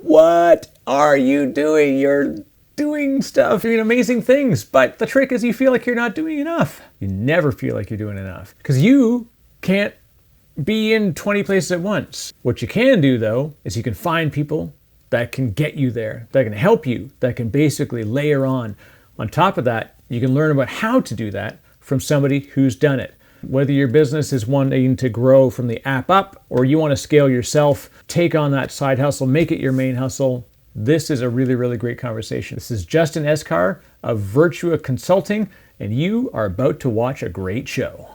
What are you doing? You're doing stuff, you're doing amazing things, but the trick is you feel like you're not doing enough. You never feel like you're doing enough because you can't be in 20 places at once. What you can do though is you can find people that can get you there, that can help you, that can basically layer on. On top of that, you can learn about how to do that from somebody who's done it. Whether your business is wanting to grow from the app up or you want to scale yourself, take on that side hustle, make it your main hustle, this is a really, really great conversation. This is Justin Esgar of Virtua Consulting, and you are about to watch a great show.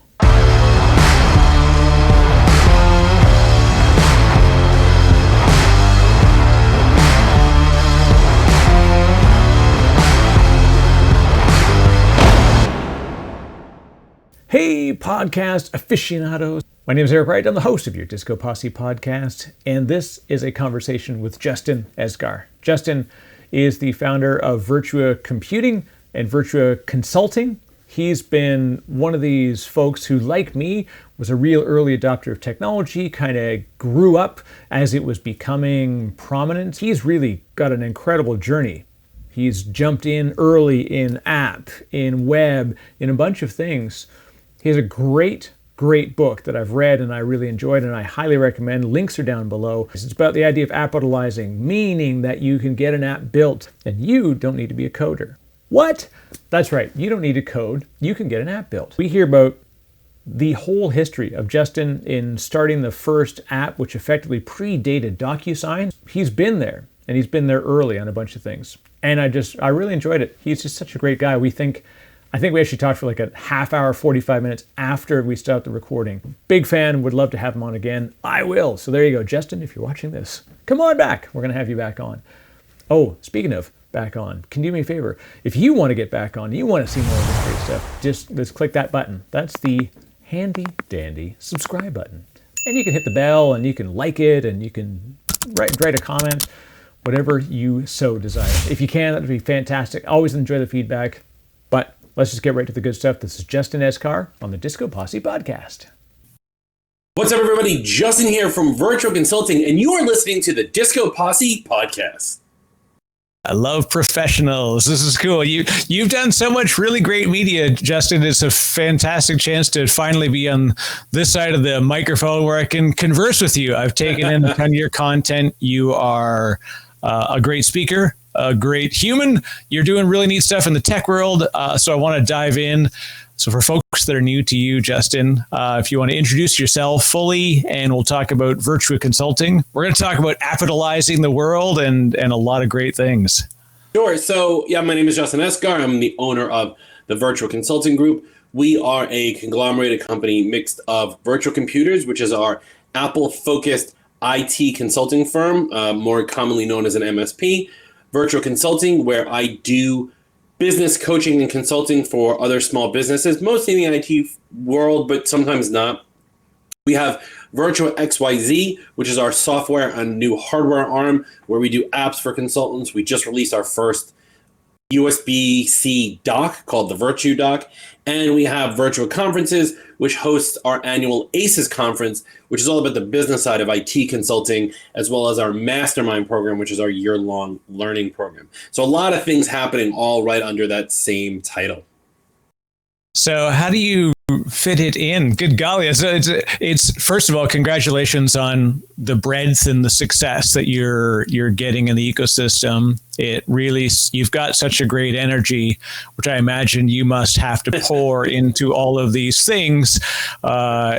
Hey, podcast aficionados. My name is Eric Wright. I'm the host of your DiscoPosse podcast, and this is a conversation with Justin Esgar. Justin is the founder of Virtua Computing and Virtua Consulting. He's been one of these folks who, like me, was a real early adopter of technology, kind of grew up as it was becoming prominent. He's really got an incredible journey. He's jumped in early in app, in web, in a bunch of things. He has a great book that I've read and I really enjoyed and I highly recommend. Links are down below. It's about the idea of appitalizing, meaning that you can get an app built and you don't need to be a coder. What? That's right, you don't need to code, you can get an app built. We hear about the whole history of Justin in starting the first app, which effectively predated DocuSign. He's been there and he's been there early on a bunch of things. And I really enjoyed it. He's just such a great guy. I think we actually talked for like a half hour, 45 minutes after we stopped the recording. Big fan, would love to have him on again. I will. So there you go. Justin, if you're watching this, come on back. We're going to have you back on. Oh, speaking of back on, can you do me a favor? If you want to get back on, you want to see more of this great stuff, just click that button. That's the handy dandy subscribe button. And you can hit the bell and you can like it and you can write a comment, whatever you so desire. If you can, that would be fantastic. Always enjoy the feedback. But let's just get right to the good stuff. This is Justin Esgar on the DiscoPosse podcast. What's up, everybody? Justin here from Virtua Consulting, and you are listening to the DiscoPosse podcast. I love professionals. This is cool. You've done so much really great media, Justin. It's a fantastic chance to finally be on this side of the microphone where I can converse with you. I've taken in a ton of your content. You are a great speaker, a great human. You're doing really neat stuff in the tech world. So I want to dive in. So for folks that are new to you, Justin, if you want to introduce yourself fully, and we'll talk about Virtua Consulting. We're going to talk about appitalizing the world and a lot of great things. Sure. So, yeah, my name is Justin Esgar. I'm the owner of the Virtua Consulting Group. We are a conglomerated company mixed of Virtual Computers, which is our Apple-focused IT consulting firm, more commonly known as an MSP. Virtual Consulting, where I do business coaching and consulting for other small businesses, mostly in the IT world, but sometimes not. We have Virtua XYZ, which is our software and new hardware arm, where we do apps for consultants. We just released our first USB-C dock called the Virtue Dock. And we have Virtua Conferences, which hosts our annual ACES conference, which is all about the business side of IT consulting, as well as our mastermind program, which is our year-long learning program. So a lot of things happening all right under that same title. So how do you fit it in? Good golly. It's first of all, congratulations on the breadth and the success that you're getting in the ecosystem. It really, you've got such a great energy, which I imagine you must have to pour into all of these things.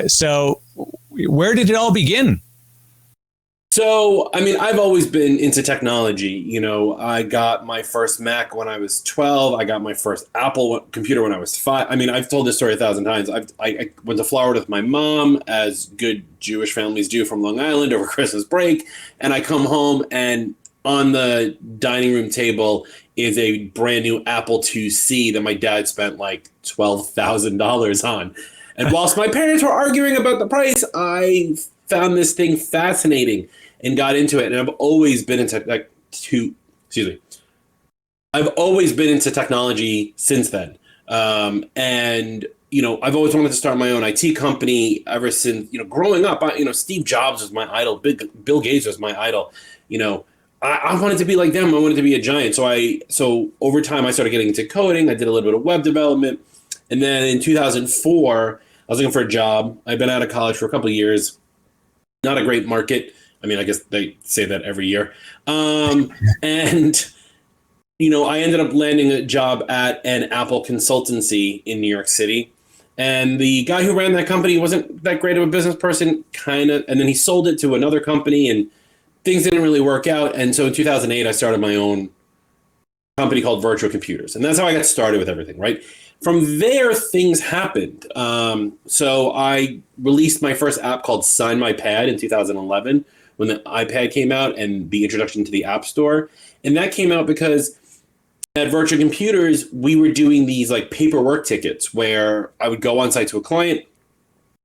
So where did it all begin? So, I mean, I've always been into technology. You know, I got my first Mac when I was 12. I got my first Apple computer when I was 5. I mean, I've told this story 1,000 times. I went to Florida with my mom, as good Jewish families do, from Long Island over Christmas break. And I come home, and on the dining room table is a brand new Apple IIc that my dad spent like $12,000 on. And whilst my parents were arguing about the price, I found this thing fascinating and got into it. And I've always been into I've always been into technology since then. And, you know, I've always wanted to start my own IT company ever since, you know, growing up. Steve Jobs was my idol. Bill Gates was my idol. You know, I wanted to be like them. I wanted to be a giant. So over time, I started getting into coding. I did a little bit of web development. And then in 2004, I was looking for a job. I'd been out of college for a couple of years. Not a great market. I mean, I guess they say that every year. And, you know, I ended up landing a job at an Apple consultancy in New York City. And the guy who ran that company wasn't that great of a business person, kind of. And then he sold it to another company and things didn't really work out. And so in 2008, I started my own company called Virtua Computers. And that's how I got started with everything, right? From there, things happened. So I released my first app called SignMyPad in 2011 when the iPad came out and the introduction to the App Store. And that came out because at Virtua Computers, we were doing these like paperwork tickets where I would go on site to a client,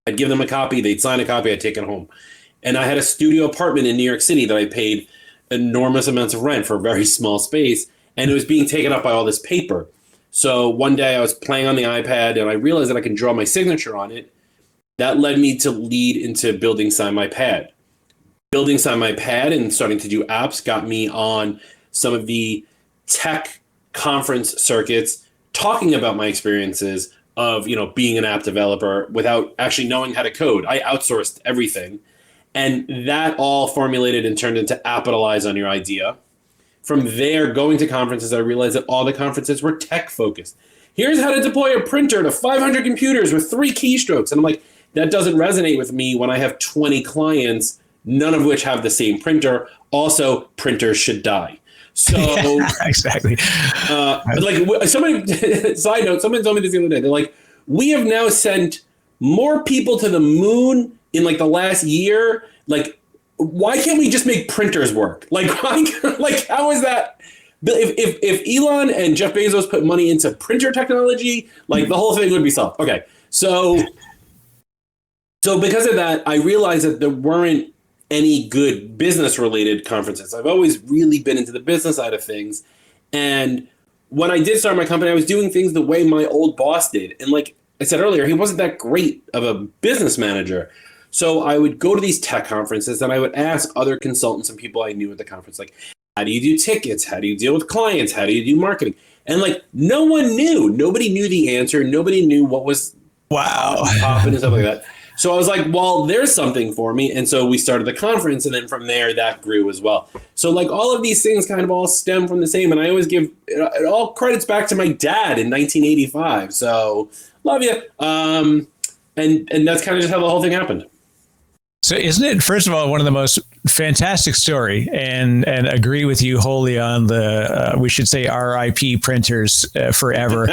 I'd give them a copy, they'd sign a copy, I'd take it home. And I had a studio apartment in New York City that I paid enormous amounts of rent for a very small space. And it was being taken up by all this paper. So one day I was playing on the iPad and I realized that I can draw my signature on it. That led me to lead into building SignMyPad. Building SignMyPad and starting to do apps got me on some of the tech conference circuits talking about my experiences of, you know, being an app developer without actually knowing how to code. I outsourced everything. And that all formulated and turned into Capitalize on Your Idea. From there, going to conferences, I realized that all the conferences were tech focused. Here's how to deploy a printer to 500 computers with 3 keystrokes. And I'm like, that doesn't resonate with me when I have 20 clients, none of which have the same printer. Also, printers should die. So exactly. Like somebody, side note, someone told me this the other day. They're like, we have now sent more people to the moon in like the last year. Like, why can't we just make printers work? Like, like how is that? If Elon and Jeff Bezos put money into printer technology, like the whole thing would be solved. Okay, so because of that, I realized that there weren't any good business-related conferences. I've always really been into the business side of things. And when I did start my company, I was doing things the way my old boss did. And like I said earlier, he wasn't that great of a business manager. So I would go to these tech conferences and I would ask other consultants and people I knew at the conference, like, how do you do tickets? How do you deal with clients? How do you do marketing? And like, no one knew. Nobody knew the answer. Nobody knew what was popping and stuff like that. So I was like, well, there's something for me. And so we started the conference. And then from there, that grew as well. So like all of these things kind of all stem from the same. And I always give it all credits back to my dad in 1985. So love you. And that's kind of just how the whole thing happened. So isn't it, first of all, one of the most fantastic story, and agree with you wholly on the, we should say RIP printers forever.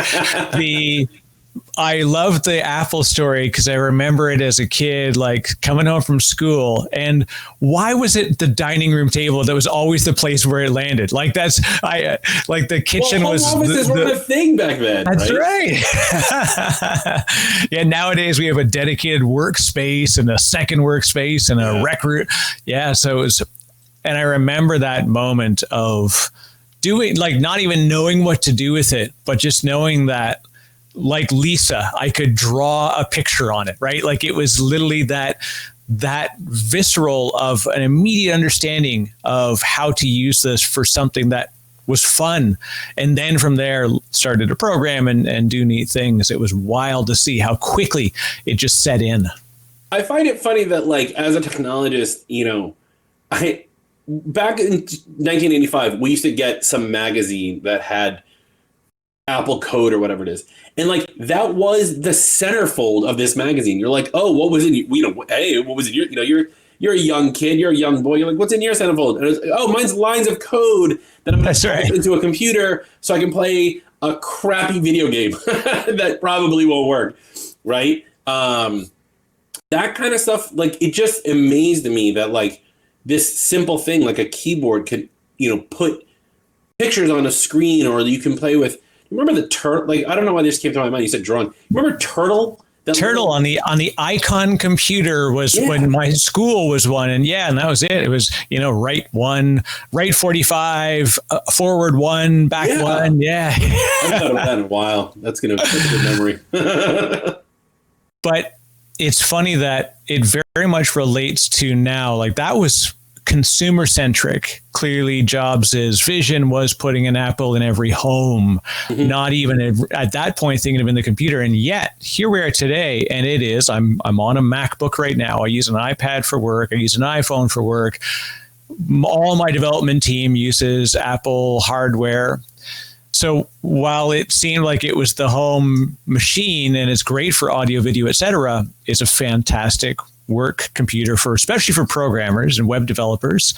I love the Apple story because I remember it as a kid, like coming home from school. And why was it the dining room table that was always the place where it landed? Like like the kitchen was. Offices weren't a thing back then. That's right. Yeah. Nowadays we have a dedicated workspace and a second workspace and a rec room. Yeah. So it was, and I remember that moment of doing, like, not even knowing what to do with it, but just knowing that, like Lisa, I could draw a picture on it, right? Like it was literally that visceral of an immediate understanding of how to use this for something that was fun. And then from there started to program and do neat things. It was wild to see how quickly it just set in. I find it funny that, like, as a technologist, you know, back in 1985, we used to get some magazine that had Apple Code or whatever it is. And like, that was the centerfold of this magazine. You're like, oh, what was in, you know, hey, what was in your, you know, you're a young kid, you're a young boy. You're like, what's in your centerfold? And it was, oh, mine's lines of code that I'm going to type into a computer so I can play a crappy video game that probably won't work. Right. That kind of stuff, like, it just amazed me that, like, this simple thing, like a keyboard could, you know, put pictures on a screen, or you can play with. Remember the turtle? Like, I don't know why this came to my mind. You said drawing. Remember Turtle? Turtle on the Icon computer was when my school was one, and and that was it. It was, you know, right 45, forward 1, back 1. Yeah, I haven't thought about that in a while. That's a good memory. But it's funny that it very much relates to now. Like, that was consumer centric. Clearly, Jobs' vision was putting an Apple in every home, not even at that point thinking of in the computer. And yet here we are today, and it is. I'm on a MacBook right now. I use an iPad for work. I use an iPhone for work. All my development team uses Apple hardware. So while it seemed like it was the home machine and it's great for audio, video, etc., it's a fantastic work computer for, especially for programmers and web developers.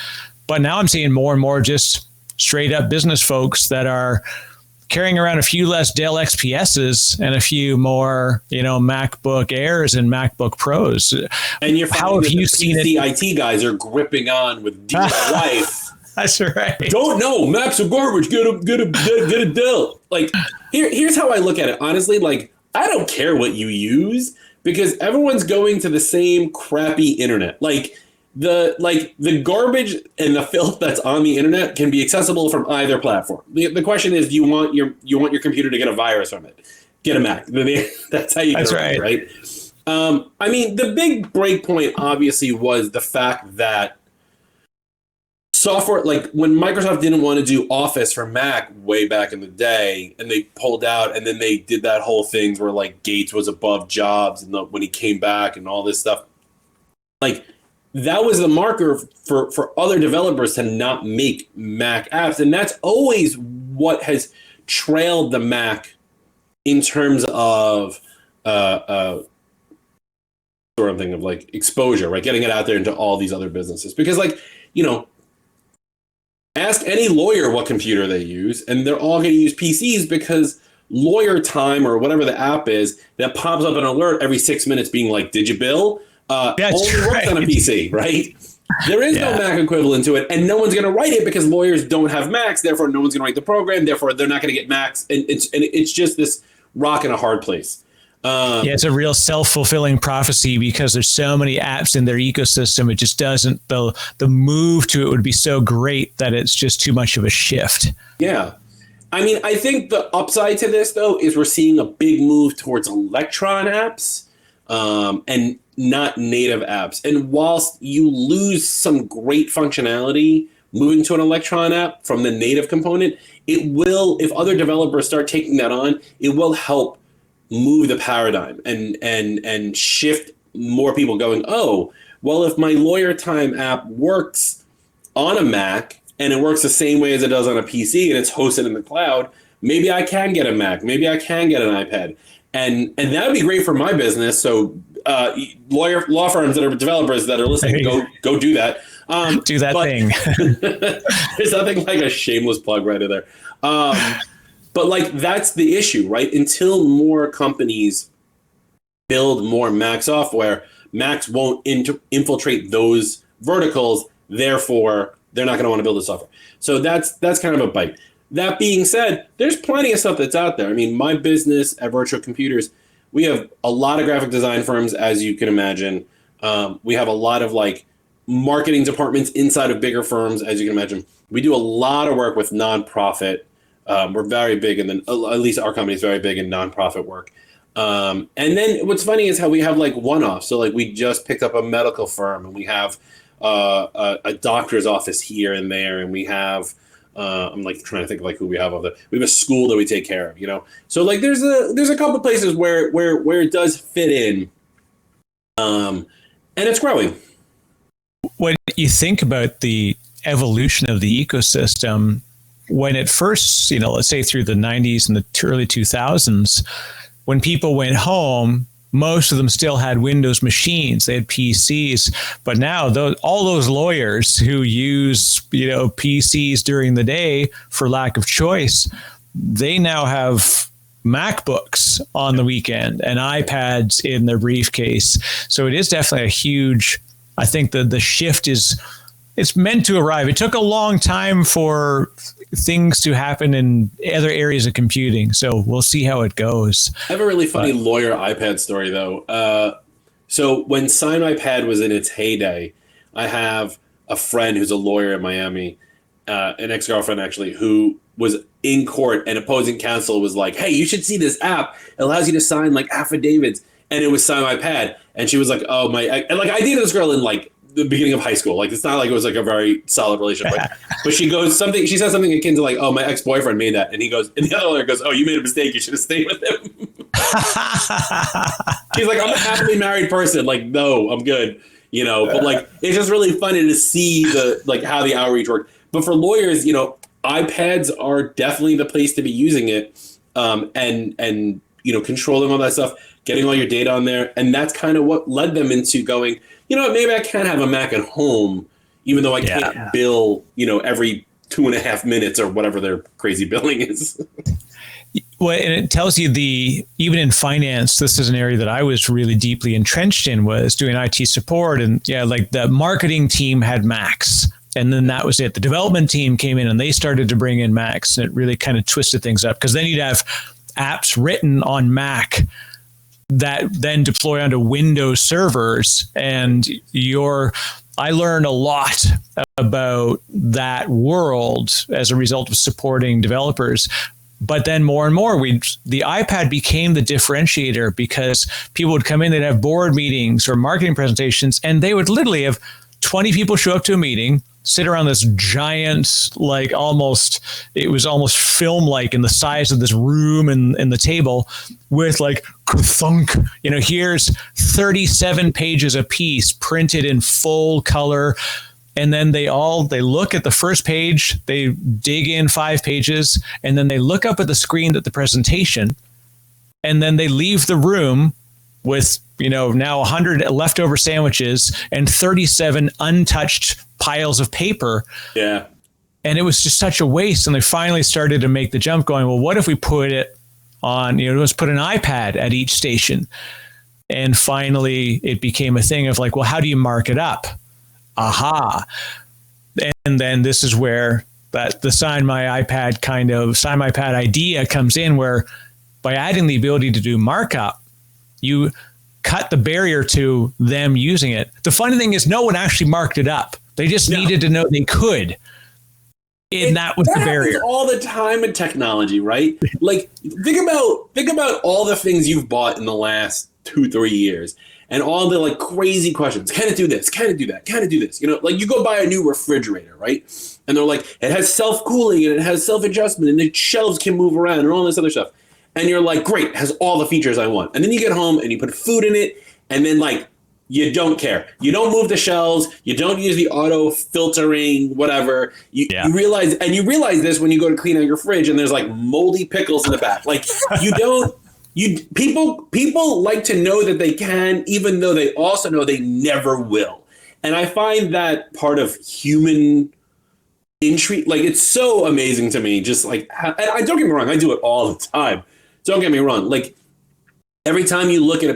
But now I'm seeing more and more just straight up business folks that are carrying around a few less Dell XPSs and a few more, MacBook Airs and MacBook Pros. And you're finding how have you seen it? The IT guys are gripping on with deep life. That's right. Don't know. Macs are garbage. Get a Dell. Like, here's how I look at it. Honestly, like, I don't care what you use because everyone's going to the same crappy internet. Like the garbage and the filth that's on the internet can be accessible from either platform. The question is, do you want your computer to get a virus from it? Get a Mac. That's how you get it right? I mean, the big break point obviously was the fact that software, like when Microsoft didn't want to do Office for Mac way back in the day, and they pulled out, and then they did that whole thing where like Gates was above Jobs, and when he came back and all this stuff, like that was the marker for other developers to not make Mac apps, and that's always what has trailed the Mac in terms of sort of thing of like exposure, right? Getting it out there into all these other businesses, because like ask any lawyer what computer they use, and they're all going to use PCs because Lawyer Time or whatever the app is that pops up an alert every 6 minutes being like, did you bill? Only works on a PC, right? There is no Mac equivalent to it, and no one's going to write it because lawyers don't have Macs, therefore no one's going to write the program, therefore they're not going to get Macs, and it's just this rock in a hard place. It's a real self-fulfilling prophecy because there's so many apps in their ecosystem. It just doesn't, the move to it would be so great that it's just too much of a shift. Yeah. I mean, I think the upside to this, though, is we're seeing a big move towards Electron apps and not native apps. And whilst you lose some great functionality moving to an Electron app from the native component, it will, if other developers start taking that on, it will help move the paradigm and shift more people going, oh, well, if my Lawyer Time app works on a Mac and it works the same way as it does on a PC and it's hosted in the cloud, maybe I can get a Mac, maybe I can get an iPad. And that would be great for my business. So law firms that are developers that are listening, go do that. Do that thing. There's nothing like a shameless plug right in there. But like that's the issue, right? Until more companies build more Mac software, Macs won't infiltrate those verticals. Therefore, they're not going to want to build the software. So that's kind of a bite. That being said, there's plenty of stuff that's out there. I mean, my business at Virtual Computers, we have a lot of graphic design firms, as you can imagine. We have a lot of like marketing departments inside of bigger firms, as you can imagine. We do a lot of work with nonprofit. We're very big, and then at least our company is very big in nonprofit work. And then what's funny is how we have like one-offs. So like we just picked up a medical firm, and we have a doctor's office here and there, and we have I'm like trying to think of like who we have over there. We have a school that we take care of, So like there's a couple places where it does fit in, and it's growing. When you think about the evolution of the ecosystem, when it first, let's say through the 90s and the early 2000s, when people went home, most of them still had Windows machines. They had PCs. But now all those lawyers who use, PCs during the day for lack of choice, they now have MacBooks on the weekend and iPads in their briefcase. So it is definitely a huge, I think the shift it's meant to arrive. It took a long time for things to happen in other areas of computing. So we'll see how it goes. I have a really funny lawyer iPad story, though. So when SignMyPad was in its heyday, I have a friend who's a lawyer in Miami, an ex-girlfriend actually, who was in court, and opposing counsel was like, hey, you should see this app. It allows you to sign like affidavits. And it was SignMyPad. And she was like, oh, my. And like I dated this girl in like the beginning of high school. Like, it's not like it was like a very solid relationship. But she says something akin to like, oh, my ex-boyfriend made that. And he goes, and the other lawyer goes, oh, you made a mistake. You should have stayed with him. She's like, I'm a happily married person. Like, no, I'm good. You know, but like, it's just really funny to see how the outreach worked. But for lawyers, you know, iPads are definitely the place to be using it. And, you know, controlling all that stuff, getting all your data on there. And that's kind of what led them into going, you know what, maybe I can have a Mac at home, even though I can't bill, you know, every 2.5 minutes or whatever their crazy billing is. Well, and it tells you even in finance, this is an area that I was really deeply entrenched in, was doing IT support. And like the marketing team had Macs. And then that was it. The development team came in and they started to bring in Macs, and it really kind of twisted things up, because then you'd have apps written on Mac that then deploy onto Windows servers. And I learned a lot about that world as a result of supporting developers. But then more and more, the iPad became the differentiator, because people would come in, they'd have board meetings or marketing presentations, and they would literally have 20 people show up to a meeting, sit around this giant, like it was almost film-like in the size of this room and the table, with like thunk, you know, here's 37 pages a piece printed in full color. And then they look at the first page, they dig in 5 pages, and then they look up at the screen at the presentation, and then they leave the room with, you know, now 100 leftover sandwiches and 37 untouched piles of paper. Yeah. And it was just such a waste. And they finally started to make the jump, going, well, what if we put it on, you know, let's put an iPad at each station. And finally it became a thing of like, well, how do you mark it up? Aha. And then this is where the SignMyPad idea comes in, where by adding the ability to do markup, you cut the barrier to them using it. The funny thing is, no one actually marked it up. They just needed to know they could. And that was the barrier. All the time in technology, right? Like, think about all the things you've bought in the last 2-3 years, and all the like crazy questions. Can it do this? Can it do that? Can it do this? You know, like you go buy a new refrigerator, right? And they're like, it has self-cooling and it has self-adjustment and the shelves can move around and all this other stuff. And you're like, great, it has all the features I want. And then you get home and you put food in it, and then like, you don't care. You don't move the shelves. You don't use the auto filtering, whatever. You realize this when you go to clean out your fridge and there's like moldy pickles in the back. Like people like to know that they can, even though they also know they never will. And I find that part of human intrigue, like it's so amazing to me. Just like, and I don't get me wrong, I do it all the time. Don't get me wrong. Like every time you look at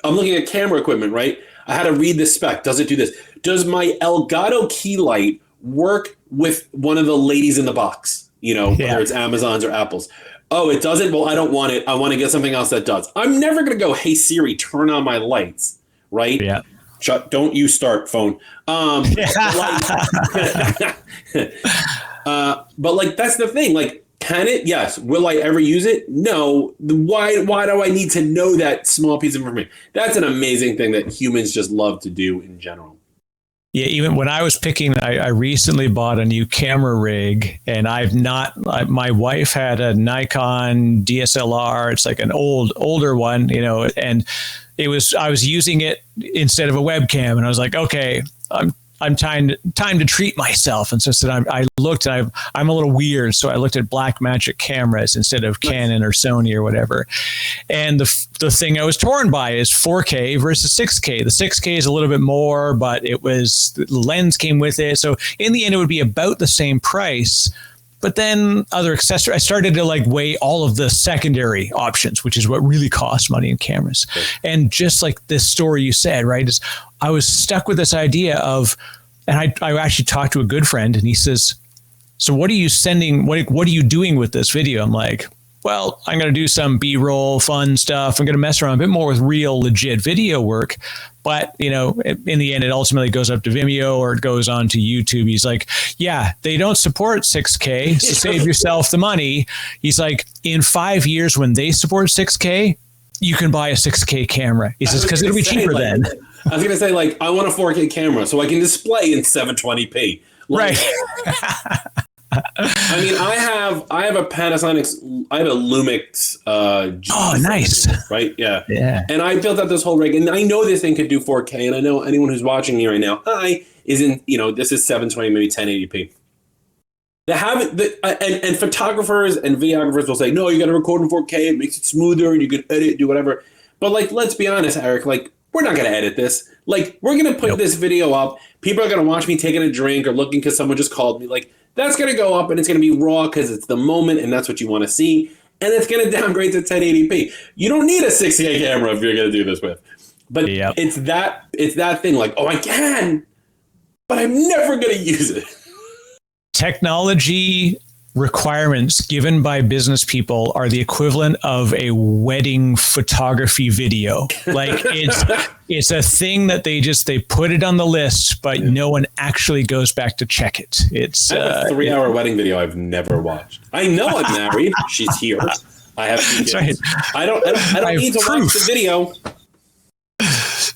I'm looking at camera equipment, right? I had to read the spec. Does it do this? Does my Elgato key light work with one of the ladies in the box? You know, whether it's Amazon's or Apple's. Oh, it doesn't? Well, I don't want it. I want to get something else that does. I'm never going to go, hey, Siri, turn on my lights, right? Yeah. Don't you start, phone. But like, that's the thing. Like, can it? Yes. Will I ever use it? No. Why do I need to know that small piece of information? That's an amazing thing that humans just love to do in general. Yeah, even when I was picking, I recently bought a new camera rig, and my wife had a Nikon DSLR. It's like an older one, you know, and I was using it instead of a webcam, and I was like, okay, I'm time to treat myself. And so I looked, and I'm a little weird. So I looked at Blackmagic cameras instead of Canon or Sony or whatever. And the thing I was torn by is 4K versus 6K. The 6K is a little bit more, but the lens came with it. So in the end, it would be about the same price. But then other accessories, I started to like weigh all of the secondary options, which is what really costs money in cameras. Okay. And just like this story you said, right, is I was stuck with this idea of, and I actually talked to a good friend, and he says, so what are you sending? What are you doing with this video? I'm like, well, I'm going to do some B-roll, fun stuff. I'm going to mess around a bit more with real, legit video work. But, you know, in the end, it ultimately goes up to Vimeo or it goes on to YouTube. He's like, yeah, they don't support 6K, so save yourself the money. He's like, in 5 years when they support 6K, you can buy a 6K camera. He says, because it'll be cheaper then. I was gonna say, like, I want a 4K camera so I can display in 720p. Like, Right. I mean, I have a Panasonic, I have a Lumix. Oh, nice. Right? Yeah. Yeah. And I built out this whole rig, and I know this thing could do 4K, and I know anyone who's watching me right now, isn't, this is 720, maybe 1080p. And photographers and videographers will say, no, you got to record in 4K. It makes it smoother, and you can edit, do whatever. But like, let's be honest, Eric. Like, we're not going to edit this. Like, we're going to put this video up. People are going to watch me taking a drink or looking because someone just called me. Like, that's going to go up, and it's going to be raw because it's the moment, and that's what you want to see. And it's going to downgrade to 1080p. You don't need a 6K camera if you're going to do this with. But it's that thing. Like, oh, I can, but I'm never going to use it. Technology requirements given by business people are the equivalent of a wedding photography video. Like it's a thing that they put it on the list, but no one actually goes back to check it. It's I have a 3-hour wedding video I've never watched. I know I'm married. She's here. I have 2 kids. Right. I don't need to watch the video.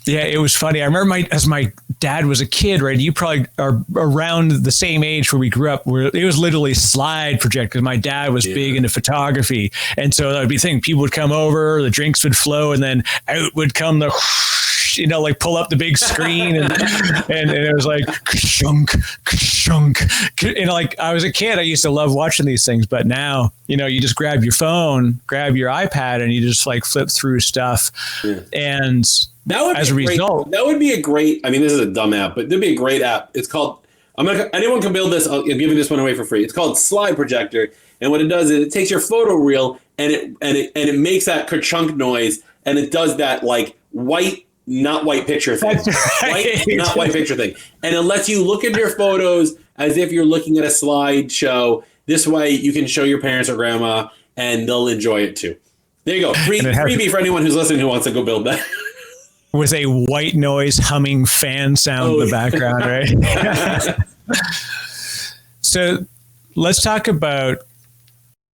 Yeah, it was funny. I remember as my dad was a kid, right? You probably are around the same age where we grew up, where it was literally slide projector because my dad was big into photography. And so that would be the thing. People would come over, the drinks would flow, and then out would come the, like pull up the big screen and it was like shunk. Like I was a kid, I used to love watching these things, but now, you just grab your phone, grab your iPad, and you just like flip through stuff. Yeah. And that would as a result, that would be a great, I mean, this is a dumb app, but there'd be a great app. It's called, anyone can build this. I'm giving this one away for free. It's called Slide Projector. And what it does is it takes your photo reel and it makes that ka-chunk noise. And it does that like not white picture thing. Right. Not white picture thing. And it lets you look at your photos as if you're looking at a slideshow. This way you can show your parents or grandma and they'll enjoy it too. There you go. Freebie for anyone who's listening who wants to go build that. With a white noise humming fan sound in the background, right? So let's talk about,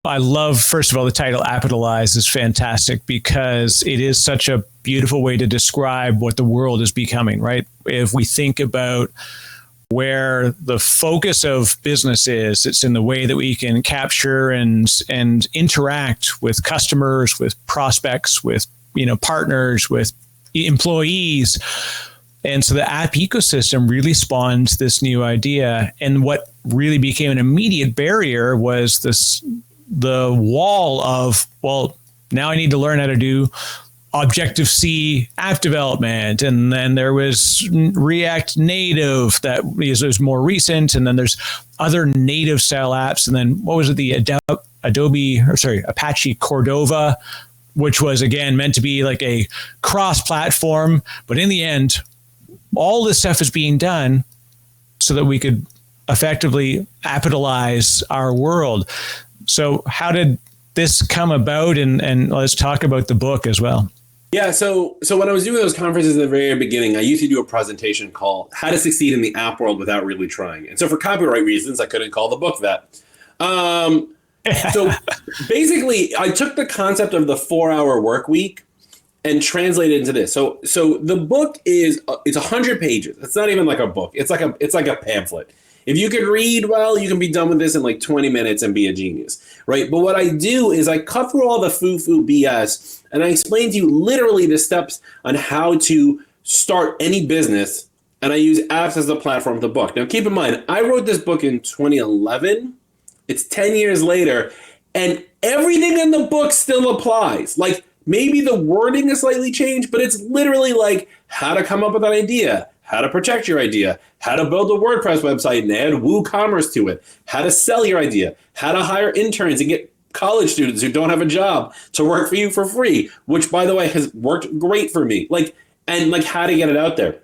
I love, first of all, the title Appitalize is fantastic because it is such a beautiful way to describe what the world is becoming, right? If we think about where the focus of business is, it's in the way that we can capture and interact with customers, with prospects, with partners, with employees. And so the app ecosystem really spawned this new idea. And what really became an immediate barrier was the wall of, well, now I need to learn how to do Objective-C app development. And then there was React Native that is more recent. And then there's other native style apps. And then what was it? The Apache Cordova, which was, again, meant to be like a cross-platform. But in the end, all this stuff is being done so that we could effectively appitalize our world. So how did this come about? And let's talk about the book as well. Yeah, so when I was doing those conferences at the very beginning, I used to do a presentation called How to Succeed in the App World Without Really Trying. And so for copyright reasons, I couldn't call the book that. So basically, I took the concept of the 4-hour work week and translated it into this. So the book it's 100 pages. It's not even like a book. It's like a pamphlet. If you can read well, you can be done with this in like 20 minutes and be a genius, right? But what I do is I cut through all the foo-foo BS and I explain to you literally the steps on how to start any business. And I use apps as the platform of the book. Now, keep in mind, I wrote this book in 2011. It's 10 years later, and everything in the book still applies. Like, maybe the wording is slightly changed, but it's literally like how to come up with an idea, how to protect your idea, how to build a WordPress website and add WooCommerce to it, how to sell your idea, how to hire interns and get college students who don't have a job to work for you for free, which, by the way, has worked great for me, and how to get it out there.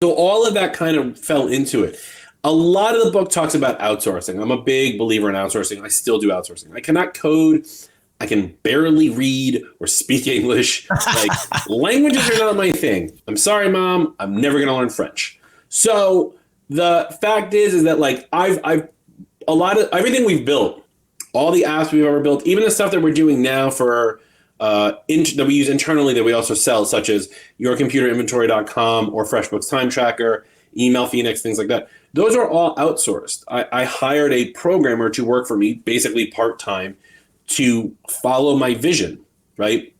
So all of that kind of fell into it. A lot of the book talks about outsourcing. I'm a big believer in outsourcing. I still do outsourcing. I cannot code. I can barely read or speak English. Languages are not my thing. I'm sorry, Mom. I'm never going to learn French. So the fact is that I've a lot of everything we've built, all the apps we've ever built, even the stuff that we're doing now for that we use internally that we also sell, such as yourcomputerinventory.com or FreshBooks Time Tracker, Email Phoenix, things like that. Those are all outsourced. I hired a programmer to work for me, basically part-time, to follow my vision, right?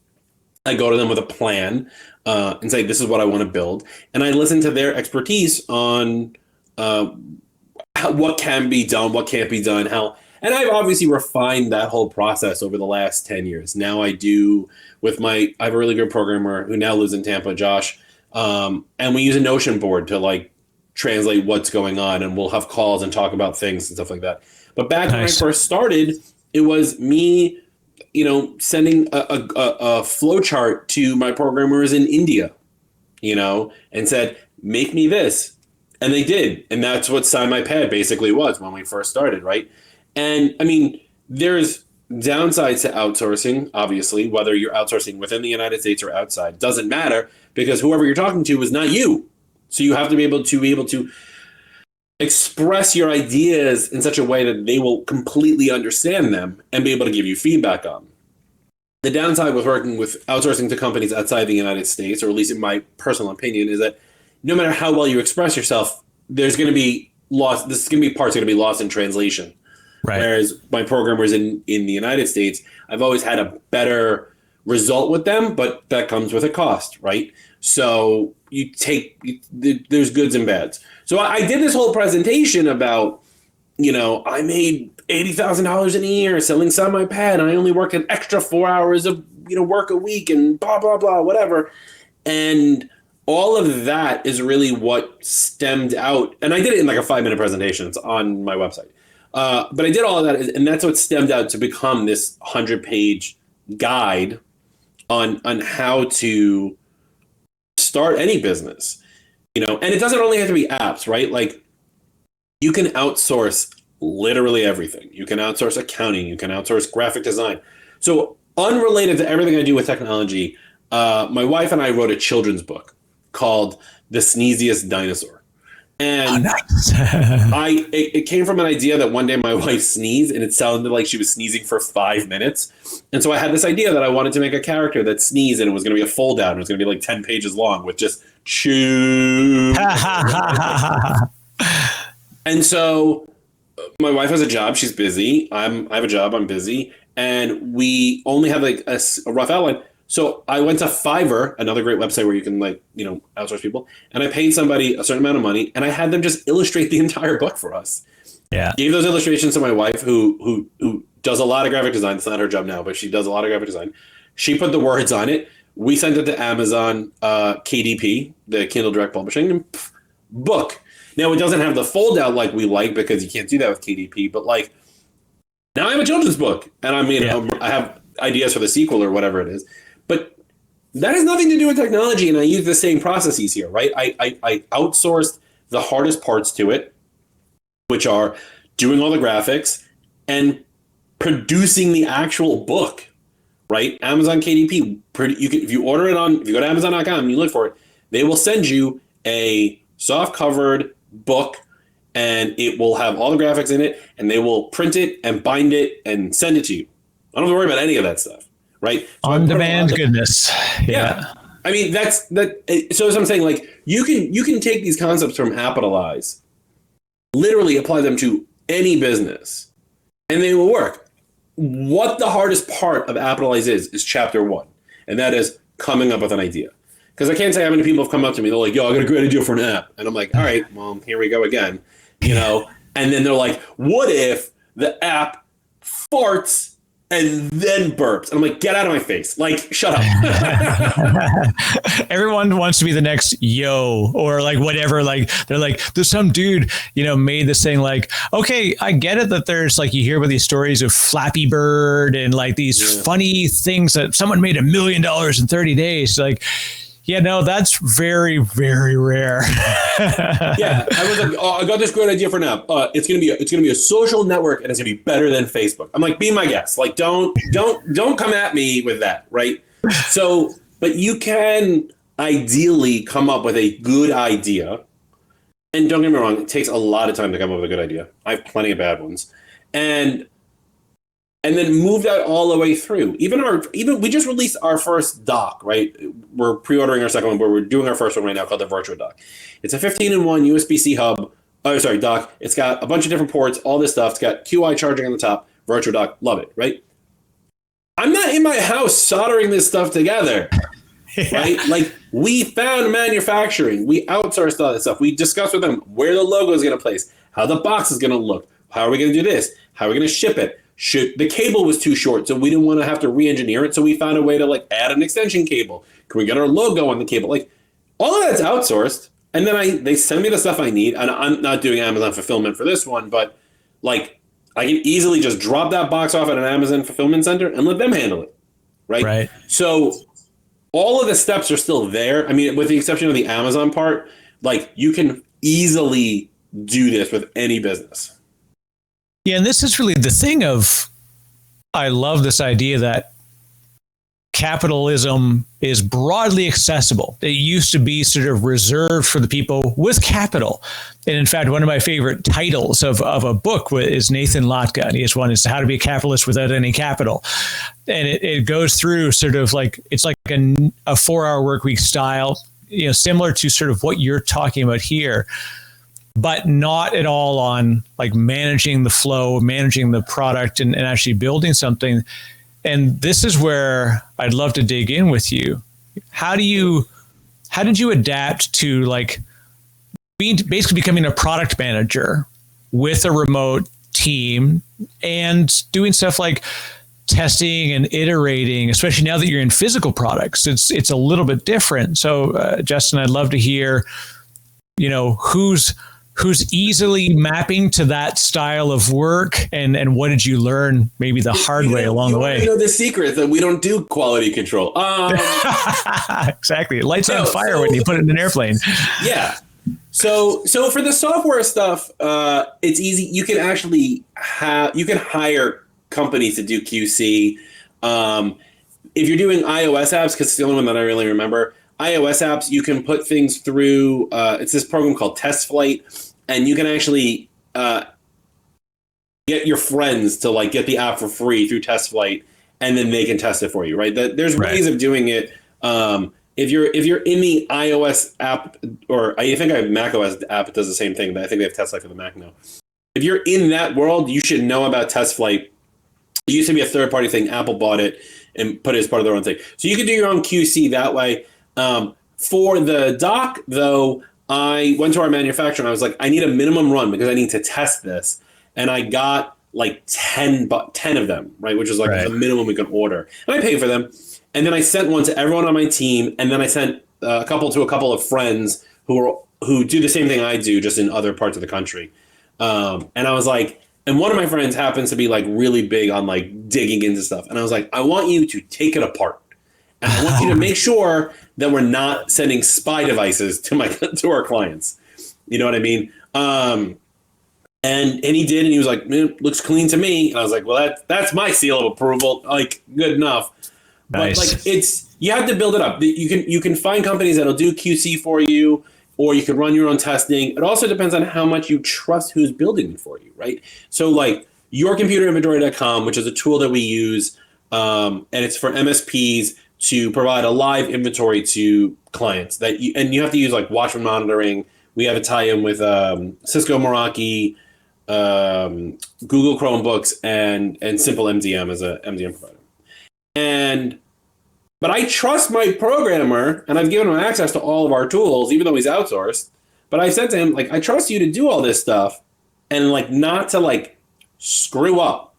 I go to them with a plan and say, this is what I want to build. And I listen to their expertise on what can be done, what can't be done, how. And I've obviously refined that whole process over the last 10 years. Now I have a really good programmer who now lives in Tampa, Josh. And we use a Notion board to like translate what's going on, and we'll have calls and talk about things and stuff like that. But back when I first started, it was me, sending a flow chart to my programmers in India, and said, make me this. And they did. And that's what SignMyPad basically was when we first started, right? And I mean, there's downsides to outsourcing, obviously, whether you're outsourcing within the United States or outside. Doesn't matter, because whoever you're talking to is not you. So you have to be able to express your ideas in such a way that they will completely understand them and be able to give you feedback on. The downside with working with outsourcing to companies outside the United States, or at least in my personal opinion, is that no matter how well you express yourself, there's going to be parts going to be lost in translation. Right. Whereas my programmers in the United States, I've always had a better result with them, but that comes with a cost, right? So there's goods and bads. So I did this whole presentation about, I made $80,000 in a year selling SignMyPad, and I only work an extra 4 hours of work a week, and blah blah blah, whatever. And all of that is really what stemmed out. And I did it in like a 5-minute presentation. It's on my website. But I did all of that, and that's what stemmed out to become this 100-page guide on how to start any business. And it doesn't only have to be apps, right? Like, you can outsource literally everything. You can outsource accounting. You can outsource graphic design. So unrelated to everything I do with technology, my wife and I wrote a children's book called The Sneeziest Dinosaur. And nice. It came from an idea that one day my wife sneezed, and it sounded like she was sneezing for 5 minutes. And so I had this idea that I wanted to make a character that sneezed, and it was going to be a fold out. It was going to be like 10 pages long with just chew. And so my wife has a job. She's busy. I have a job. I'm busy. And we only have like a rough outline. So I went to Fiverr, another great website where you can outsource people, and I paid somebody a certain amount of money, and I had them just illustrate the entire book for us. Yeah. Gave those illustrations to my wife, who does a lot of graphic design. It's not her job now, but she does a lot of graphic design. She put the words on it. We sent it to Amazon, KDP, the Kindle Direct Publishing, and book. Now it doesn't have the fold out like we like, because you can't do that with KDP, but like, now I have a children's book, and I have ideas for the sequel or whatever it is. But that has nothing to do with technology, and I use the same processes here, right? I outsourced the hardest parts to it, which are doing all the graphics and producing the actual book, right? Amazon KDP, if you order it if you go to Amazon.com and you look for it, they will send you a soft-covered book, and it will have all the graphics in it, and they will print it and bind it and send it to you. I don't have to worry about any of that stuff. Right. So on-demand goodness. Yeah. I mean, that's that. So as I'm saying, like, you can take these concepts from Capitalize, literally apply them to any business, and they will work. What the hardest part of Capitalize is chapter 1, and that is coming up with an idea. Because I can't say how many people have come up to me. They're like, "Yo, I got a great idea for an app," and I'm like, "All right, well, here we go again," And then they're like, "What if the app farts and then burps?" And I'm like, "Get out of my face. Like, shut up." Everyone wants to be the next Yo, or like whatever. Like, they're like, there's some dude, made this thing like, okay, I get it that there's like, you hear about these stories of Flappy Bird and like these funny things that someone made $1 million in 30 days. Like, yeah, no, that's very, very rare. Yeah, I was like, "Oh, I got this great idea for an app. It's gonna be a social network, and it's gonna be better than Facebook." I'm like, be my guest. Like, don't come at me with that, right? So, but you can ideally come up with a good idea, and don't get me wrong, it takes a lot of time to come up with a good idea. I have plenty of bad ones, and and then move that all the way through. Even we just released our first dock, right? We're pre-ordering our second one, but we're doing our first one right now called the Virtua Dock. It's a 15-in-1 USB-C hub. Oh, sorry, dock. It's got a bunch of different ports, all this stuff. It's got QI charging on the top. Virtua Dock, love it, right? I'm not in my house soldering this stuff together, right? Like, we found manufacturing. We outsourced all this stuff. We discussed with them where the logo is going to place, how the box is going to look, how are we going to do this, how are we going to ship it. The cable was too short, so we didn't want to have to re-engineer it, so we found a way to like add an extension cable. Can we get our logo on the cable? Like, all of that's outsourced, and then they send me the stuff I need, and I'm not doing Amazon fulfillment for this one, but like, I can easily just drop that box off at an Amazon fulfillment center and let them handle it, right? So all of the steps are still there. I mean, with the exception of the Amazon part, like, you can easily do this with any business. Yeah, and this is really the thing of, I love this idea that capitalism is broadly accessible. It used to be sort of reserved for the people with capital. And in fact, one of my favorite titles of a book is Nathan Latka, and he has one, is How to Be a Capitalist Without Any Capital. And it goes through sort of like, it's like a 4-hour work week style, you know, similar to sort of what you're talking about here, but not at all on like managing the flow, managing the product, and actually building something. And this is where I'd love to dig in with you. How did you adapt to like basically becoming a product manager with a remote team and doing stuff like testing and iterating, especially now that you're in physical products? It's a little bit different. So Justin, I'd love to hear, you know, who's easily mapping to that style of work, and what did you learn maybe the hard way along the way? You know the secret that we don't do quality control. Exactly. It lights on fire when you put it in an airplane. Yeah. So for the software stuff, it's easy. You can actually hire companies to do QC. If you're doing iOS apps, because it's the only one that I really remember, iOS apps, you can put things through, it's this program called Test Flight, and you can actually get your friends to like get the app for free through Test Flight, and then they can test it for you, right? There's ways of doing it. If you're in the iOS app, or I think I have macOS app, it does the same thing, but I think they have Test Flight for the Mac now. If you're in that world, you should know about Test Flight. It used to be a third-party thing. Apple bought it and put it as part of their own thing. So you can do your own QC that way. For the dock, though, I went to our manufacturer and I was like, I need a minimum run because I need to test this. And I got like 10 of them, right? Which is like the minimum we can order. And I paid for them. And then I sent one to everyone on my team. And then I sent a couple of friends who do the same thing I do, just in other parts of the country. And I was like, and one of my friends happens to be like really big on like digging into stuff. And I was like, I want you to take it apart. And I want you to make sure that we're not sending spy devices to our clients. You know what I mean? And he did, and he was like, looks clean to me. And I was like, well, that's my seal of approval. Like, good enough. Nice. But like, you have to build it up. You can find companies that'll do QC for you, or you can run your own testing. It also depends on how much you trust who's building it for you, right? So like yourcomputerinventory.com, which is a tool that we use, and it's for MSPs to provide a live inventory to clients and you have to use like Watchman monitoring. We have a tie-in with Cisco Meraki, Google Chromebooks, and Simple MDM as a MDM provider. But I trust my programmer, and I've given him access to all of our tools, even though he's outsourced. But I said to him, like, I trust you to do all this stuff and like not to like screw up.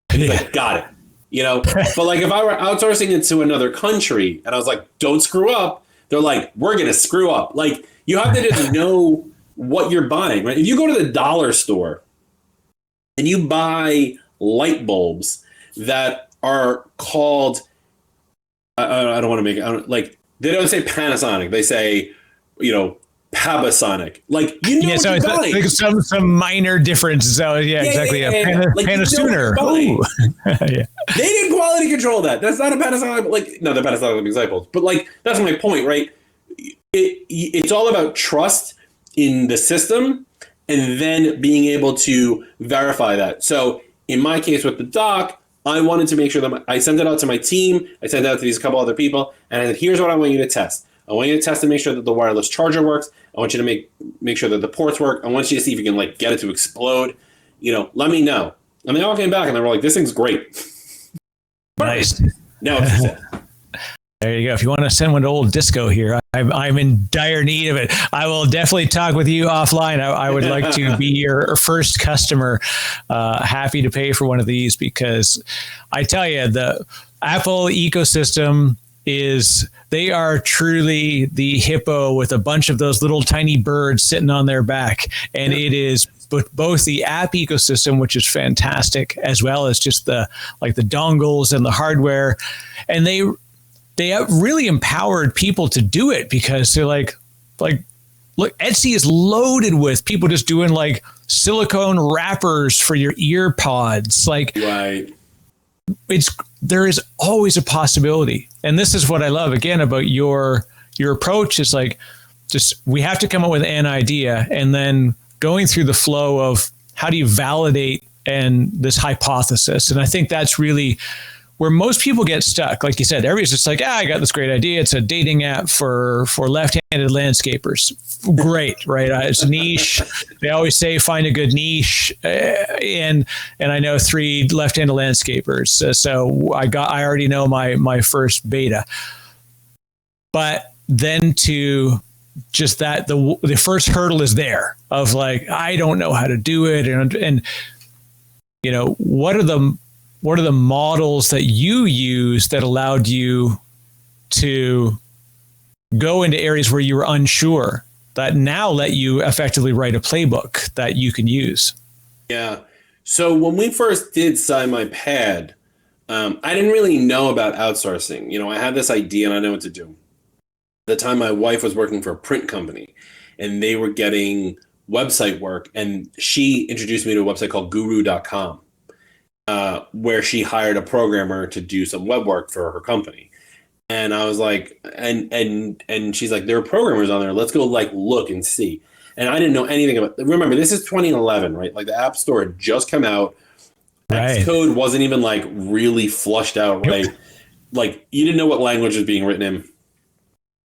And he's like, got it. You know, but like if I were outsourcing it to another country and I was like, don't screw up, they're like, we're going to screw up. Like, you have to just know what you're buying, right? If you go to the dollar store and you buy light bulbs that are called, I don't want to make it, like, they don't say Panasonic, they say, you know, Pabasonic. Like, you know, so it's like some minor difference. So exactly. Like, Panasooner. Yeah. They did quality control that. That's not a Panasonic. Like, no, the Panasonic examples. But like, that's my point, right? It's all about trust in the system and then being able to verify that. So in my case with the dock, I wanted to make sure that I sent it out to my team. I sent it out to these couple other people, and I said, here's what I want you to test. I want you to test to make sure that the wireless charger works. I want you to make sure that the ports work. I want you to see if you can like get it to explode. Let me know. And they all came back and they were like, this thing's great. Nice. Now it's set. There you go. If you want to send one to old Disco here, I'm in dire need of it. I will definitely talk with you offline. I would like to be your first customer. Happy to pay for one of these, because I tell you, the Apple ecosystem they are truly the hippo with a bunch of those little tiny birds sitting on their back. And it is both the app ecosystem, which is fantastic, as well as just the dongles and the hardware. And they have really empowered people to do it, because they're like, look, Etsy is loaded with people just doing like silicone wrappers for your ear pods. Right. There is always a possibility. And this is what I love again about your approach is like, we have to come up with an idea and then going through the flow of how do you validate and this hypothesis. And I think that's really where most people get stuck. Like you said, everybody's just like, I got this great idea. It's a dating app for left-handed landscapers. Great, right? It's a niche. They always say find a good niche, and I know 3 left-handed landscapers. So I already know my first beta. But then to just that the first hurdle is there of like, I don't know how to do it, and what are the models that you use that allowed you to go into areas where you were unsure that now let you effectively write a playbook that you can use? Yeah. So when we first did SignMyPad, I didn't really know about outsourcing. I had this idea and I know what to do. At the time, my wife was working for a print company and they were getting website work. And she introduced me to a website called guru.com. Where she hired a programmer to do some web work for her company. And I was like, and she's like, there are programmers on there. Let's go look and see. And I didn't know anything about it. Remember, this is 2011, right? Like the App Store had just come out. Right. Xcode wasn't even really flushed out, right? Like you didn't know what language was being written in.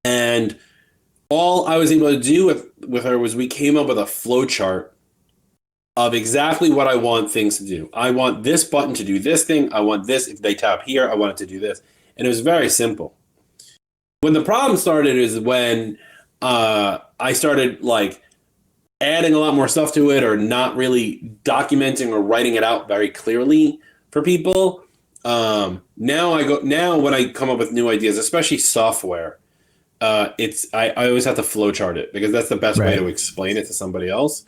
And all I was able to do with her was we came up with a flow chart of exactly what I want things to do. I want this button to do this thing. I want this. If they tap here, I want it to do this. And it was very simple. When the problem started is when I started adding a lot more stuff to it or not really documenting or writing it out very clearly for people. Now when I come up with new ideas, especially software, I always have to flowchart it because that's the best way to explain it to somebody else.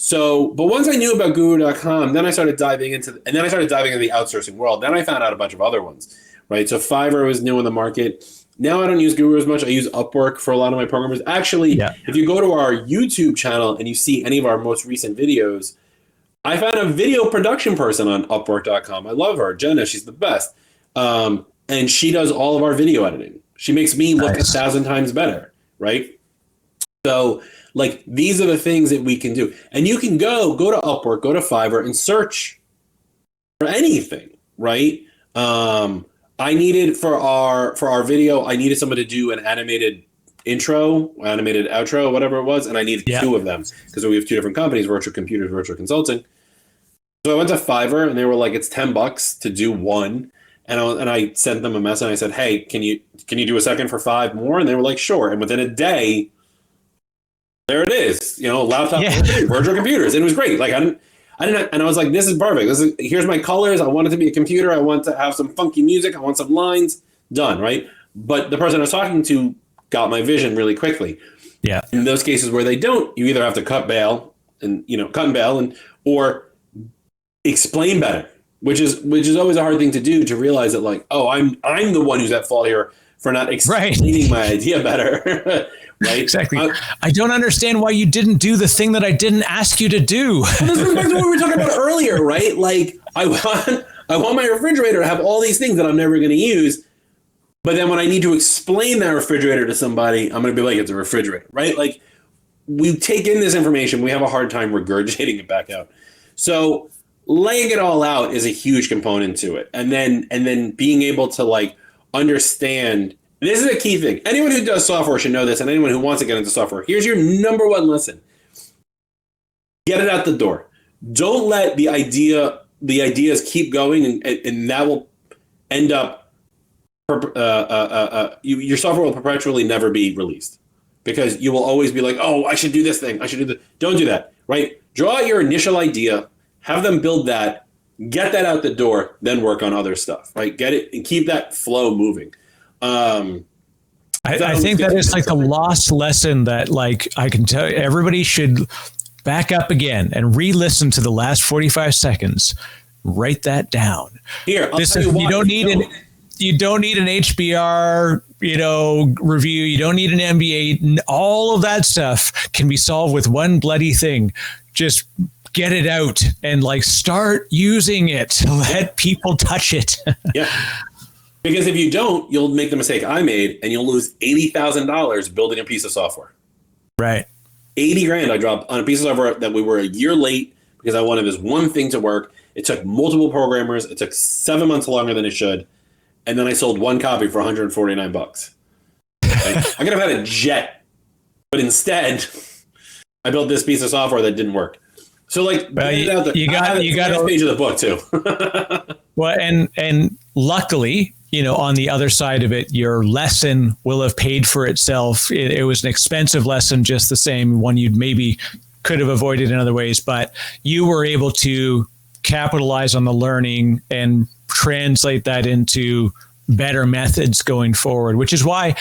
So, but once I knew about guru.com, then I started diving into the outsourcing world. Then I found out a bunch of other ones, right? So Fiverr was new in the market. Now I don't use Guru as much. I use Upwork for a lot of my programmers. Actually, If you go to our YouTube channel and you see any of our most recent videos, I found a video production person on Upwork.com. I love her, Jenna. She's the best. And she does all of our video editing. She makes me look 1,000 times better, right? So, these are the things that we can do. And you can go to Upwork, go to Fiverr, and search for anything, right? I needed for our video, I needed someone to do an animated intro, animated outro, whatever it was, and I needed 2 of them because we have 2 different companies, Virtual Computers, Virtual Consulting. So I went to Fiverr and they were like, it's $10 to do one. And I sent them a message and I said, hey, can you do a second for 5 more? And they were like, sure. And within a day, there it is, laptop, virtual computers. And it was great. I didn't, and I was like, this is perfect. Here's my colors. I want it to be a computer. I want to have some funky music. I want some lines done. Right. But the person I was talking to got my vision really quickly. Yeah. In those cases where they don't, you either have to cut and bail or explain better, which is always a hard thing to do, to realize that I'm the one who's at fault here for not explaining my idea better. Right? Exactly. I don't understand why you didn't do the thing that I didn't ask you to do. Well, this goes back to what we were talking about earlier, right? I want my refrigerator to have all these things that I'm never going to use, but then when I need to explain that refrigerator to somebody, I'm going to be like, it's a refrigerator, right? We take in this information, we have a hard time regurgitating it back out. So, laying it all out is a huge component to it. And then being able to like understand, this is a key thing. Anyone who does software should know this, and anyone who wants to get into software, here's your number one lesson. Get it out the door. Don't let the ideas keep going, and that will end up, your software will perpetually never be released, because you will always be like, oh, I should do this thing. I should do this. Don't do that, right? Draw out your initial idea, have them build that, get that out the door, then work on other stuff, right? Get it and keep that flow moving. I think that is like the lost lesson that, like, I can tell you, everybody should back up again and re-listen to the last 45 seconds. Write that down. Here, you don't need an HBR, review. You don't need an MBA. All of that stuff can be solved with one bloody thing. Just get it out and like start using it. Let people touch it. Yeah. Because if you don't, you'll make the mistake I made and you'll lose $80,000 building a piece of software. Right. 80 grand I dropped on a piece of software that we were a year late because I wanted this one thing to work. It took multiple programmers. It took 7 months longer than it should. And then I sold one copy for $149. I could have had a jet, but instead I built this piece of software that didn't work. So like, you got a page of the book too. Well, and luckily, on the other side of it, your lesson will have paid for itself. It was an expensive lesson, just the same, one you'd maybe could have avoided in other ways, but you were able to capitalize on the learning and translate that into better methods going forward, which is why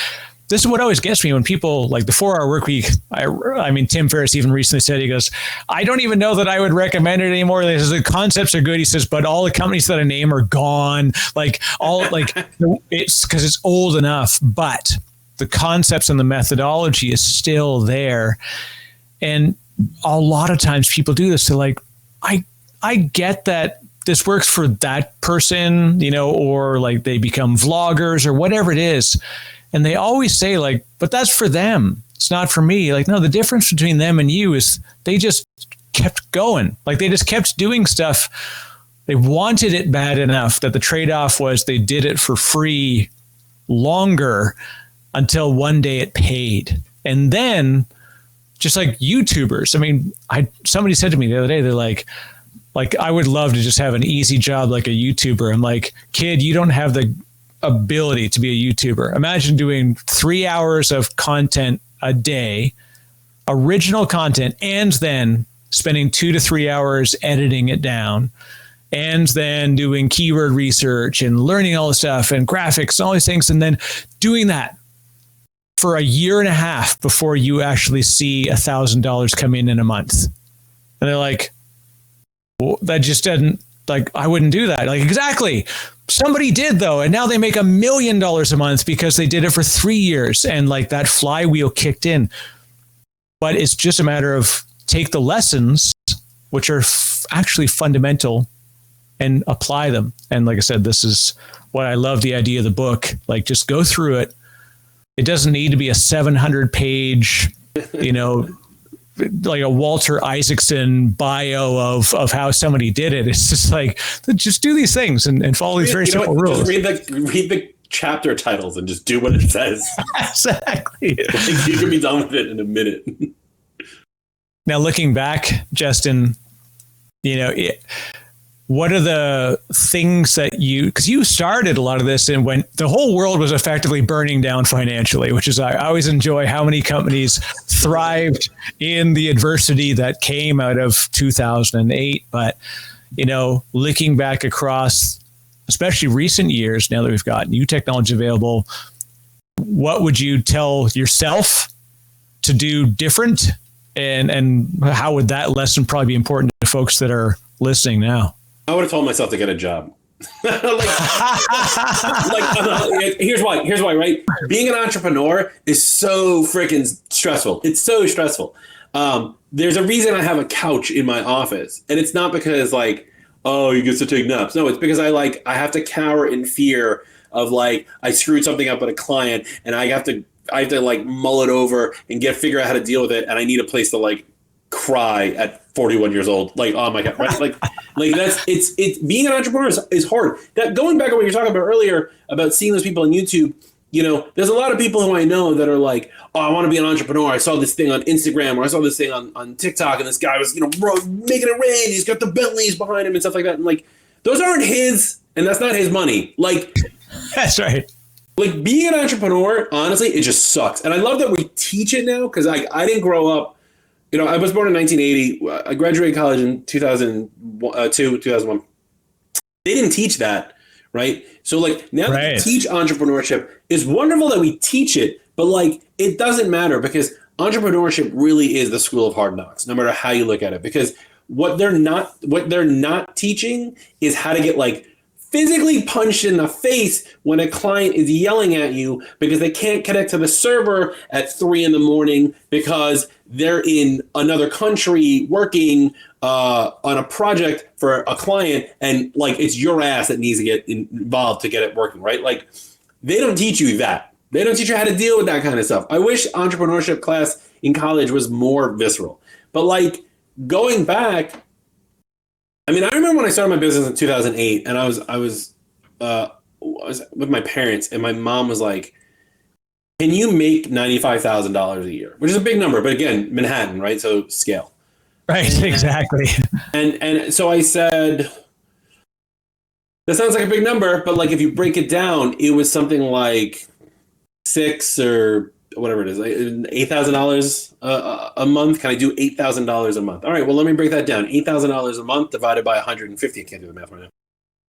this is what always gets me when people like the 4-hour work week. I mean, Tim Ferriss even recently said, he goes, I don't even know that I would recommend it anymore. He says, the concepts are good. He says, but all the companies that I name are gone. It's because it's old enough, but the concepts and the methodology is still there. And a lot of times people do this. They're like, I get that this works for that person, or like they become vloggers or whatever it is. And they always say like, but that's for them. It's not for me. Like, no, the difference between them and you is they just kept going. Like they just kept doing stuff. They wanted it bad enough that the trade-off was they did it for free longer until one day it paid. And then just like YouTubers, I mean, somebody said to me the other day, they're like, I would love to just have an easy job like a YouTuber. I'm like, kid, you don't have the ability to be a YouTuber. Imagine doing 3 hours of content a day, original content, and then spending 2 to 3 hours editing it down, and then doing keyword research and learning all this stuff and graphics and all these things, and then doing that for a year and a half before you actually see $1,000 come in a month. And they're like, well, that just doesn't, like, I wouldn't do that. Like, exactly. Somebody did though, and now they make $1 million a month because they did it for 3 years, and like that flywheel kicked in. But it's just a matter of take the lessons, which are actually fundamental, and apply them. And like I said, this is what I love the idea of the book. Like, just go through it. It doesn't need to be a 700-page, like a Walter Isaacson bio of how somebody did it. It's just like, just do these things and follow these very simple rules. Just read the chapter titles and just do what it says. Exactly. Like, you can be done with it in a minute. Now, looking back, Justin, what are the things that because you started a lot of this and when the whole world was effectively burning down financially, which is, I always enjoy how many companies thrived in the adversity that came out of 2008. But, looking back across, especially recent years, now that we've got new technology available, what would you tell yourself to do different? And how would that lesson probably be important to folks that are listening now? I would have told myself to get a job. Here's why, right? Being an entrepreneur is so freaking stressful. It's so stressful. There's a reason I have a couch in my office, and it's not because you get to take naps. No, it's because I have to cower in fear of I screwed something up with a client, and I have to mull it over and figure out how to deal with it, and I need a place to cry at 41 years old. Like, oh my God, right? Like that's, it's being an entrepreneur is hard. That going back to what you were talking about earlier about seeing those people on YouTube, you know, there's a lot of people who I know that are like, oh, I want to be an entrepreneur. I saw this thing on Instagram or I saw this thing on TikTok and this guy was, you know, making it rain. He's got the Bentleys behind him and stuff like that. And like, those aren't his, and that's not his money. Like, that's right. Like being an entrepreneur, honestly, it just sucks. And I love that we teach it now because I didn't grow up. You know, I was born in 1980. I graduated college in 2001. They didn't teach that, right? So like now that we teach entrepreneurship, it's wonderful that we teach it, but like it doesn't matter because entrepreneurship really is the school of hard knocks, no matter how you look at it. Because what they're not teaching is how to get like physically punched in the face when a client is yelling at you because they can't connect to the server at 3 a.m. because they're in another country working on a project for a client and like it's your ass that needs to get involved to get it working, right? Like they don't teach you that. They don't teach you how to deal with that kind of stuff. I wish entrepreneurship class in college was more visceral. But like going back, I mean, I remember when I started my business in 2008 and I was with my parents and my mom was like, can you make $95,000 a year? Which is a big number, but again, Manhattan, right? So scale. Right, exactly. And so I said, that sounds like a big number, but like if you break it down, it was something like $6,000 or whatever it is, like $8,000 a month. Can I do $8,000 a month? All right, well, let me break that down. $8,000 a month divided by 150. I can't do the math right now.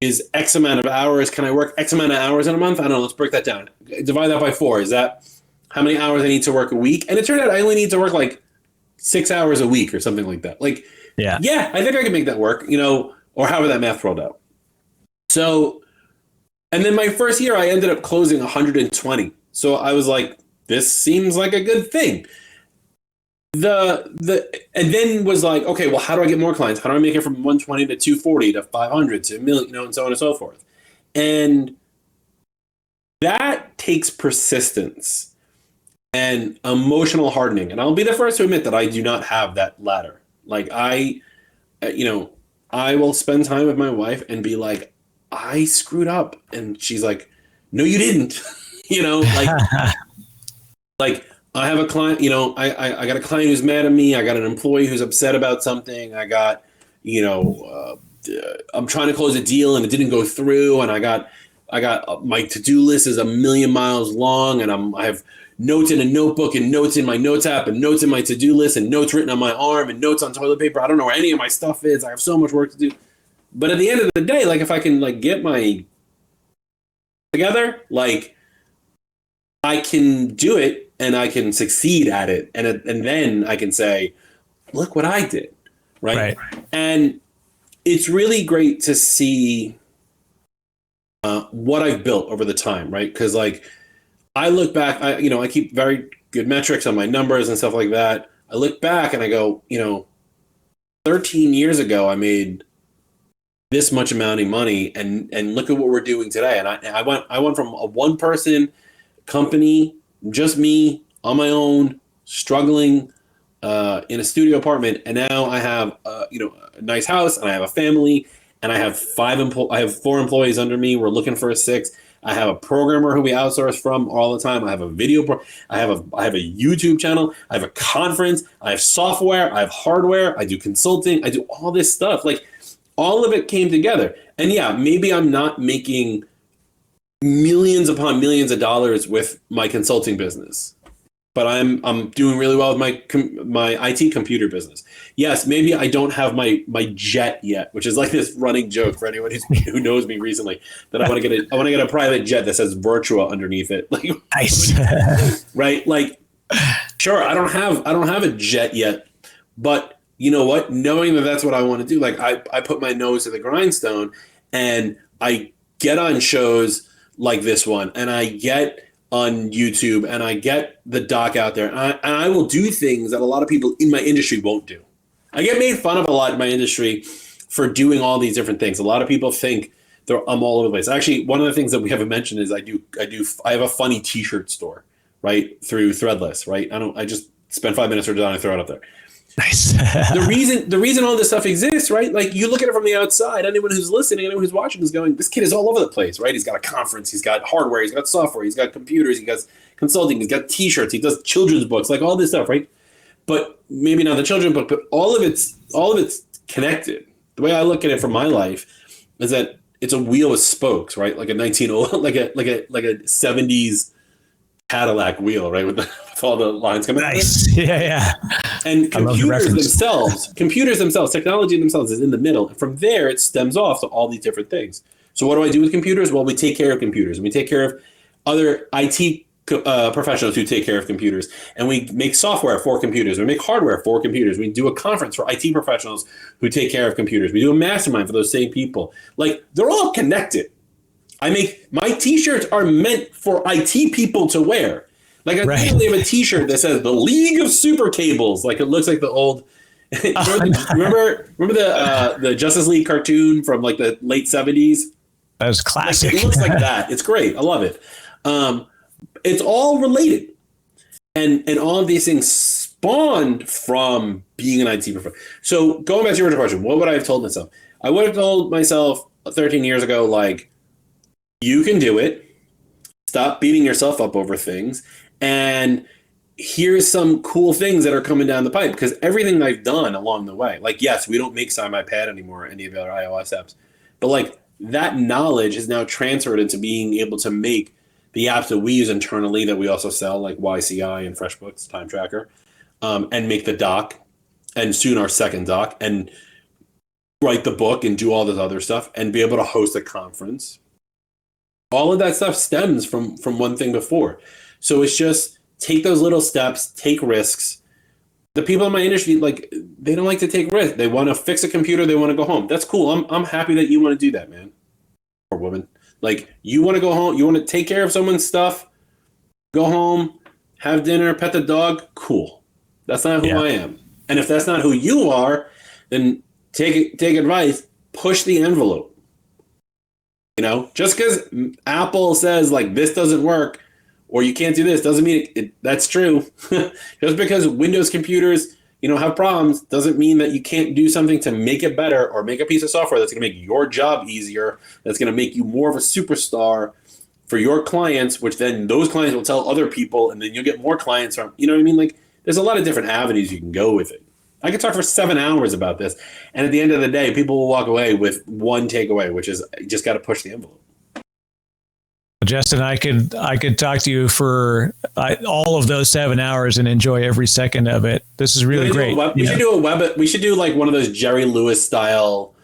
Is X amount of hours. Can I work X amount of hours in a month? I don't know. Let's break that down. Divide that by 4. Is that how many hours I need to work a week? And it turned out I only need to work like 6 hours a week or something like that. Like, yeah, I think I can make that work, you know, or however that math rolled out. So, and then my first year, I ended up closing 120. So I was like, this seems like a good thing. And then was like, okay, well, how do I get more clients? How do I make it from 120 to 240 to 500 to a million, you know, and so on and so forth. And that takes persistence and emotional hardening. And I'll be the first to admit that I do not have that ladder. Like I will spend time with my wife and be like, I screwed up. And she's like, no, you didn't, you know, like I have a client, you know, I got a client who's mad at me. I got an employee who's upset about something. I got, you know, I'm trying to close a deal and it didn't go through. And I got my to-do list is 1,000,000 miles long. And I have notes in a notebook and notes in my notes app and notes in my to-do list and notes written on my arm and notes on toilet paper. I don't know where any of my stuff is. I have so much work to do. But at the end of the day, like if I can like get my together, like I can do it. And I can succeed at it. And then I can say, look what I did. Right. And it's really great to see what I've built over the time. Right. Because like I look back, I keep very good metrics on my numbers and stuff like that. I look back and I go, 13 years ago, I made this much amount of money and look at what we're doing today. And I went from a one person company, just me on my own, struggling in a studio apartment, and now I have a nice house, and I have a family, and I have 4 employees under me. We're looking for a 6th. I have a programmer who we outsource from all the time. I have a I have a YouTube channel. I have a conference. I have software. I have hardware. I do consulting. I do all this stuff. Like all of it came together. And yeah, maybe I'm not making millions upon millions of dollars with my consulting business, but I'm doing really well with my IT computer business. Yes, maybe I don't have my jet yet, which is like this running joke for anyone who knows me recently, that I want to get a private jet that says Virtua underneath it. Like, nice. Right? Like, sure, I don't have a jet yet, but you know what? Knowing that that's what I want to do, like I put my nose to the grindstone and I get on shows like this one, and I get on YouTube, and I get the doc out there, and I will do things that a lot of people in my industry won't do. I get made fun of a lot in my industry for doing all these different things. A lot of people think I'm all over the place. Actually, one of the things that we haven't mentioned is I have a funny T-shirt store, right, through Threadless, right? I just spend 5 minutes or done and throw it up there. Nice. The reason all this stuff exists, right? Like you look at it from the outside, anyone who's listening, anyone who's watching is going, this kid is all over the place, right? He's got a conference, he's got hardware, he's got software, he's got computers, he got consulting, he's got t-shirts, he does children's books, like all this stuff, right? But maybe not the children's book, but all of it's connected. The way I look at it from my life is that it's a wheel with spokes, right? Like a 1900, like a 70s Cadillac wheel, right? With all the lines coming out. Nice. Yeah. And computers themselves, technology themselves is in the middle. And from there, it stems off to all these different things. So what do I do with computers? Well, we take care of computers. And we take care of other IT professionals who take care of computers. And we make software for computers. We make hardware for computers. We do a conference for IT professionals who take care of computers. We do a mastermind for those same people. Like, they're all connected. My t-shirts are meant for IT people to wear. Like, I literally have a t-shirt that says the League of Super Cables. Like, it looks like the old remember the Justice League cartoon from like the late 70s? That was classic. Like, it looks like that. It's great. I love it. It's all related. And all of these things spawned from being an IT professional. So going back to your original question, what would I have told myself? I would have told myself 13 years ago, like, you can do it. Stop beating yourself up over things. And here's some cool things that are coming down the pipe, because everything I've done along the way, like, yes, we don't make SignMyPad anymore or any of our iOS apps, but like that knowledge is now transferred into being able to make the apps that we use internally that we also sell, like YCI and FreshBooks, Time Tracker, and make the doc, and soon our second doc, and write the book and do all this other stuff and be able to host a conference. All of that stuff stems from one thing before. So it's just take those little steps, take risks. The people in my industry, like, they don't like to take risks. They want to fix a computer. They want to go home. That's cool. I'm happy that you want to do that, man or woman. Like, you want to go home. You want to take care of someone's stuff. Go home, have dinner, pet the dog. Cool. That's not who I am. And if that's not who you are, then take advice. Push the envelope. You know, just because Apple says like this doesn't work or you can't do this doesn't mean that's true. Just because Windows computers, have problems doesn't mean that you can't do something to make it better or make a piece of software that's going to make your job easier, that's going to make you more of a superstar for your clients, which then those clients will tell other people, and then you'll get more clients from, you know what I mean? Like, there's a lot of different avenues you can go with it. I could talk for 7 hours about this, and at the end of the day, people will walk away with one takeaway, which is you just got to push the envelope. Justin, I could talk to you for all of those 7 hours and enjoy every second of it. This is really great. We should do like one of those Jerry Lewis style,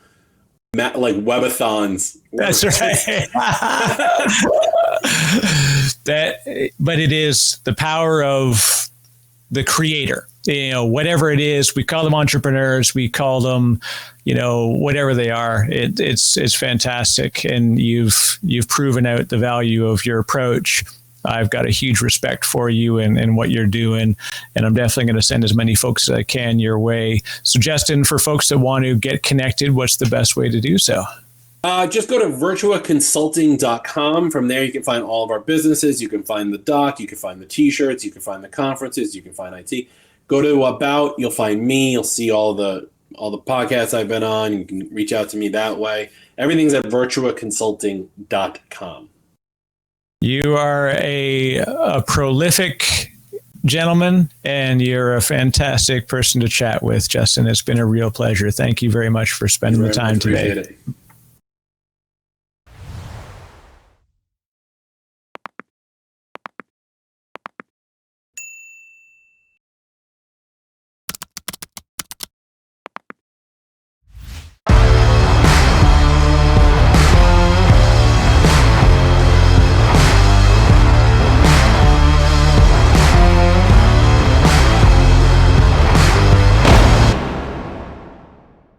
like webathons. That's right. But it is the power of the creator. Whatever it is, we call them entrepreneurs, we call them, whatever they are. It's fantastic, and you've proven out the value of your approach. I've got a huge respect for you and what you're doing, and I'm definitely going to send as many folks as I can your way. So, Justin, for folks that want to get connected, what's the best way to do so? Just go to virtuaconsulting.com. From there, you can find all of our businesses. You can find the doc. You can find the T-shirts. You can find the conferences. You can find IT. Go to About. You'll find me. You'll see all the podcasts I've been on. You can reach out to me that way. Everything's at virtuaconsulting.com. You are a prolific gentleman, and you're a fantastic person to chat with, Justin. It's been a real pleasure. Thank you very much for spending the time today. Appreciate it.